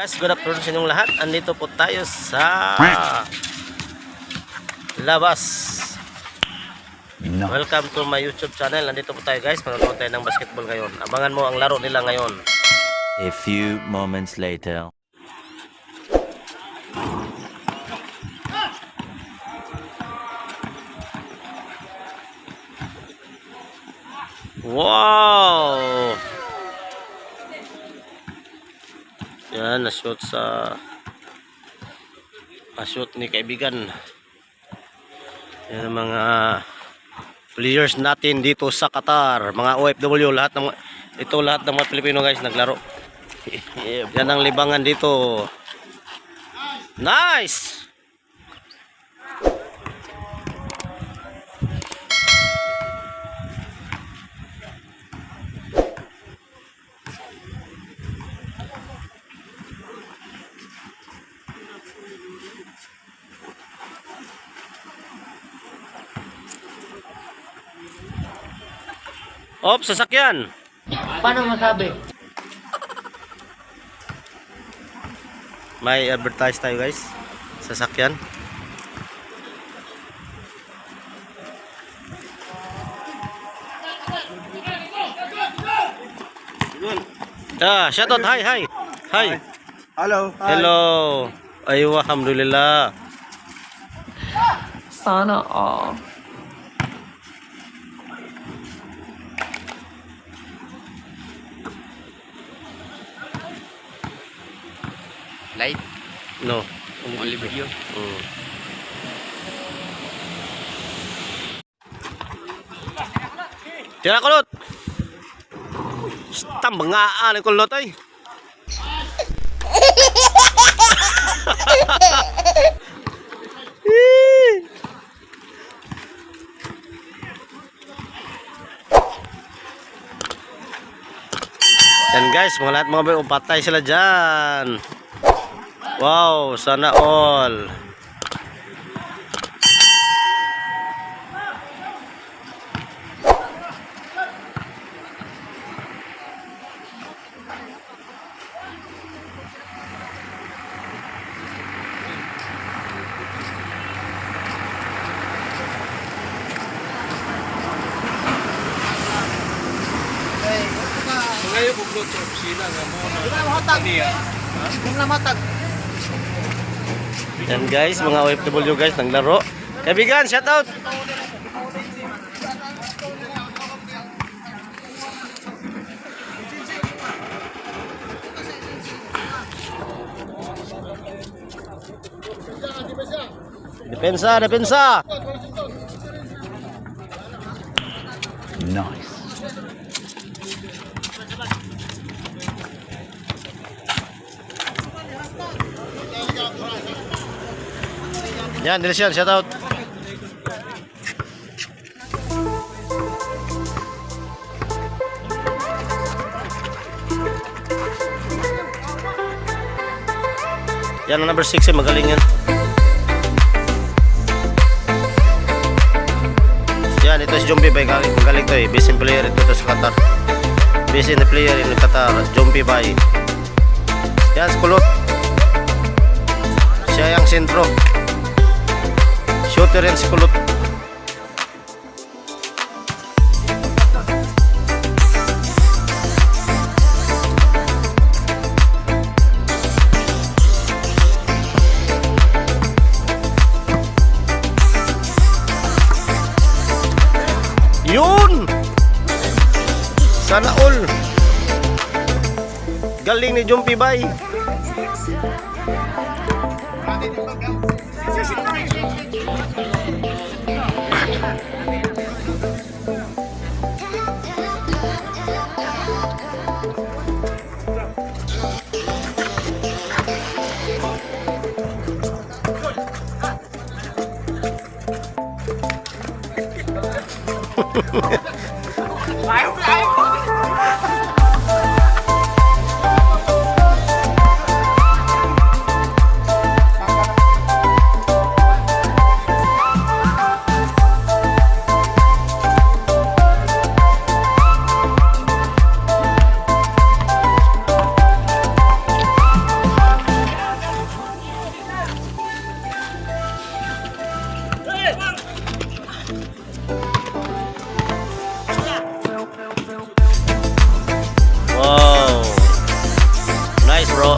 Guys, good afternoon sa inyong lahat. Andito po tayo sa labas. Welcome to my YouTube channel. Andito po tayo guys, manonood tayo ng basketball ngayon. Abangan mo ang laro nila ngayon. A few moments later. Wow! Yan, na-shoot ni kaibigan. Yan ang mga players natin dito sa Qatar, mga OFW, lahat ng mga Pilipino guys naglaro. Yan ang libangan dito. Nice! Op, sasakyan. Paano masabi? May advertise tayo guys. Sasakyan. Shoutout. Hi. Hello. Hello. Aywa, alhamdulillah. Sana all. Light? No. Only video? Tira kulot. Tambangaan ni kulot ay. Yan guys, mga lahat mga patay sila dyan. Wow, sana all. Ngayon kung luto sila nga mo na. Yan guys, mga OFW guys naglaro. Kaibigan, shout out. Depensa. Nice. Yan, Dilsyan, shout out. Yan ang number 6 eh, magaling yan. Yan, ito si Jumpy Bay, magaling to eh. Best player ito sa Qatar. Best player in Qatar, Jumpy Bay. Yan, Kulot. Siya yung sentro. Shooter yan si Kulot. Yun! Sana all. Galing ni Jumpy Bay. Wow. Nice, bro. A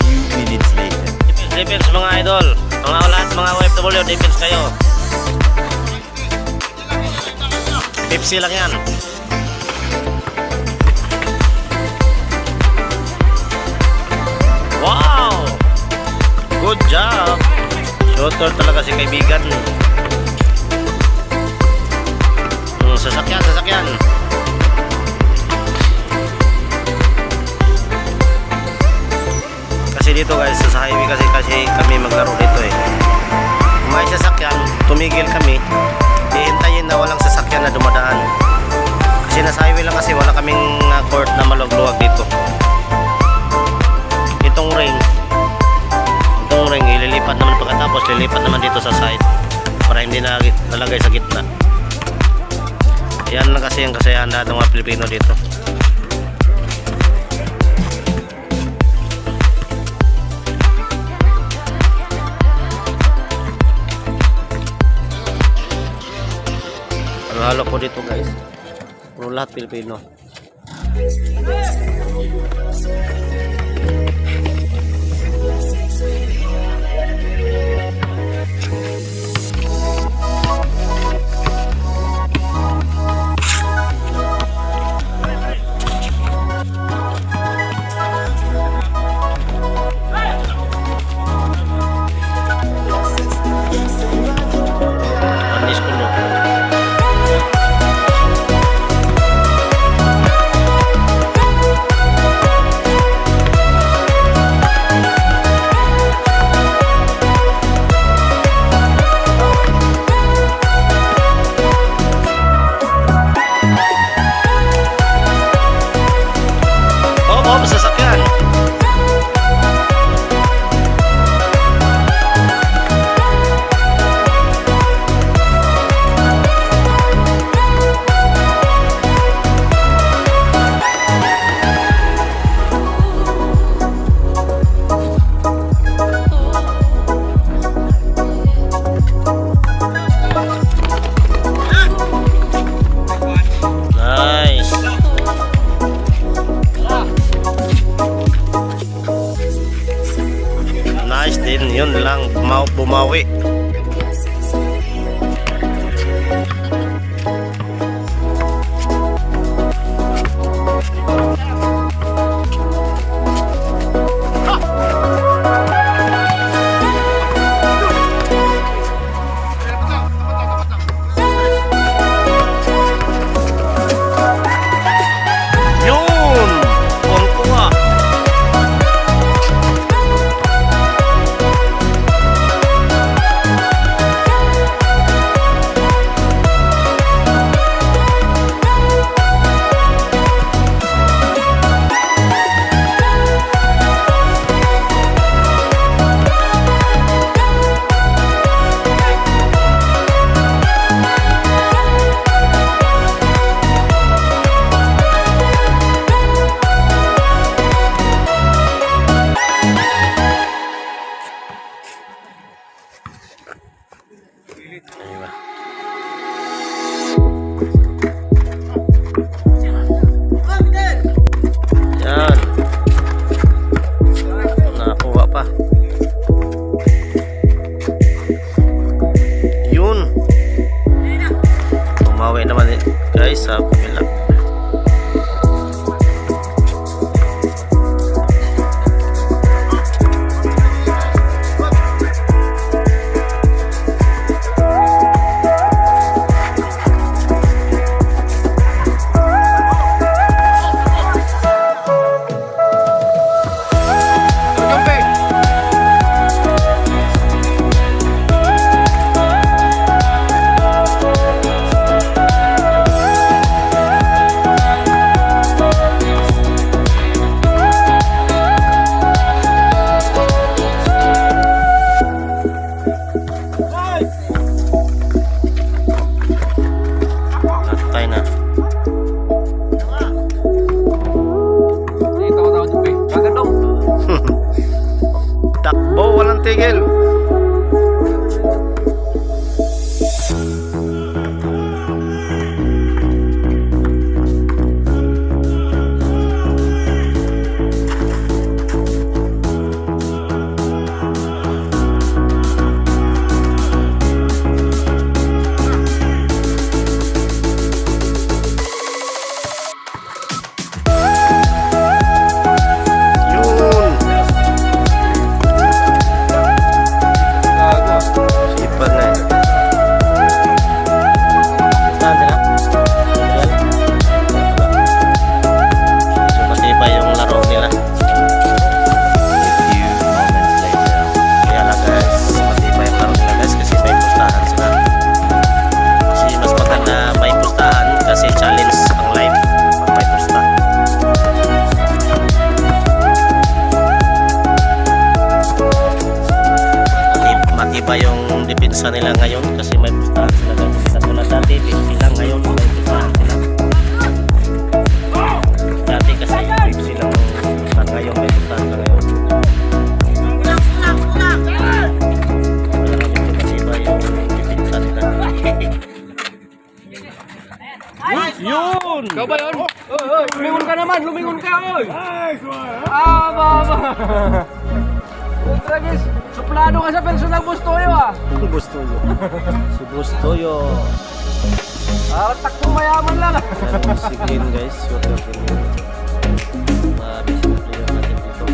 few minutes later. Defense mga idol. Mga lahat mga OFW, defense kayo. Pepsi lang yan. Wow! Good job! Shooter talaga si kaibigan. Sasakyan, sasakyan. Kasi dito guys, sa highway kasi kami maglaro dito eh. Kung may sasakyan, tumigil kami. Hihintayin na walang sasakyan na dumadaan. Kasi nasa highway lang kasi wala kaming court na maluwag-luwag dito. Itong ring ililipat naman pagkatapos lilipat naman dito sa side para hindi na nalagay sa gitna. Yan lang kasi ang kasayahan lahat ng mga Pilipino dito. Ang halo ko dito guys, puro lahat Pilipino. Manis kulo. Oh, sasakyan. Nice. Nice din, yun lang, bumawi. Yun! Kuwang-kuwa. Ayun. Yan. Nakakuha pa. Yun. Umawi naman guys sa kabila. Walang tigil. Yun. Sipag na eh. Saan sila? So matibay yung laro nila. A few moments later. Kaya lang guys, matibay yung laro nila guys kasi may pustahan sila. Kasi mas maganda may pustahan kasi challenge ang live pag may pusta. Matibay yung depensa nila ngayon kasi may pustahan sila guys. Sa tulad dati, 50 lang ngayon may pustahan sila. Dati kasi 50 lang ang pustahan ngayon, may pustahan sila ngayon. Kaya medyo matibay yung depensa nila. Yun! Ikaw ba yun? Lumingon ka naman, lumingon ka, oy! Ah, baba! Tragis, suplado ka sa pensyon ng Bustoyo, ah! Bustoyo. Si Bustoyo. Takbong mayaman lang, ah! Yan, sige guys, shooter din yun. Mga basic player natin dito.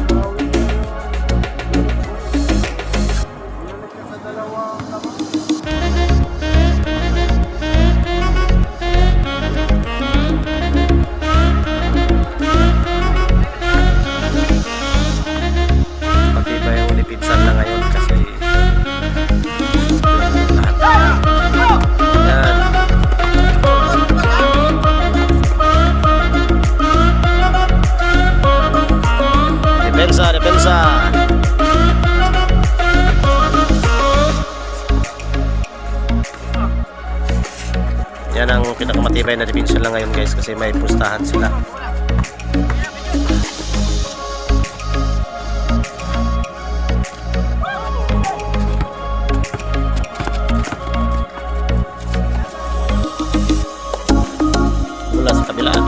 Matibay yung lipidsan na ngayon kasi lahat. Yan. Depensa, depensa. Yan ang pinakamatibay na depensa lang ngayon guys kasi may pustahan sila. Mula sa kabilaan.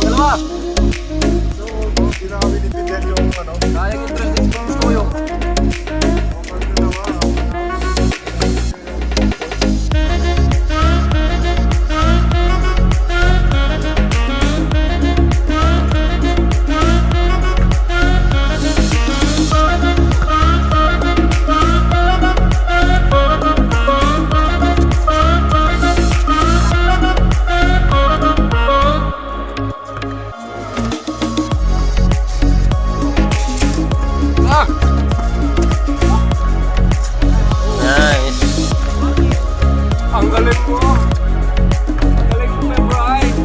Dalawa! Kayang interesting sa Bustoyo. Nice. Ang galing mo! Ang galing mo, my bride!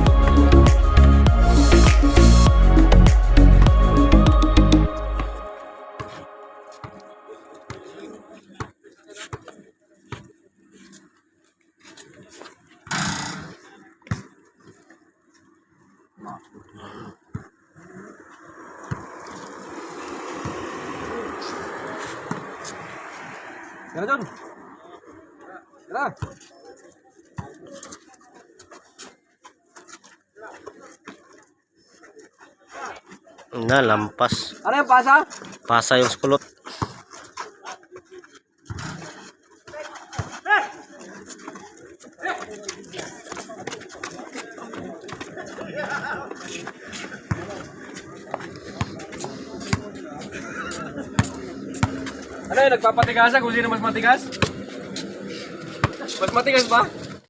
Tara, John! Tara! Na, lampas. Ano yung pasa? Pasa yung skulot. Ano yun, nagpapatigasan kung sino mas matigas? Mas matigas ba?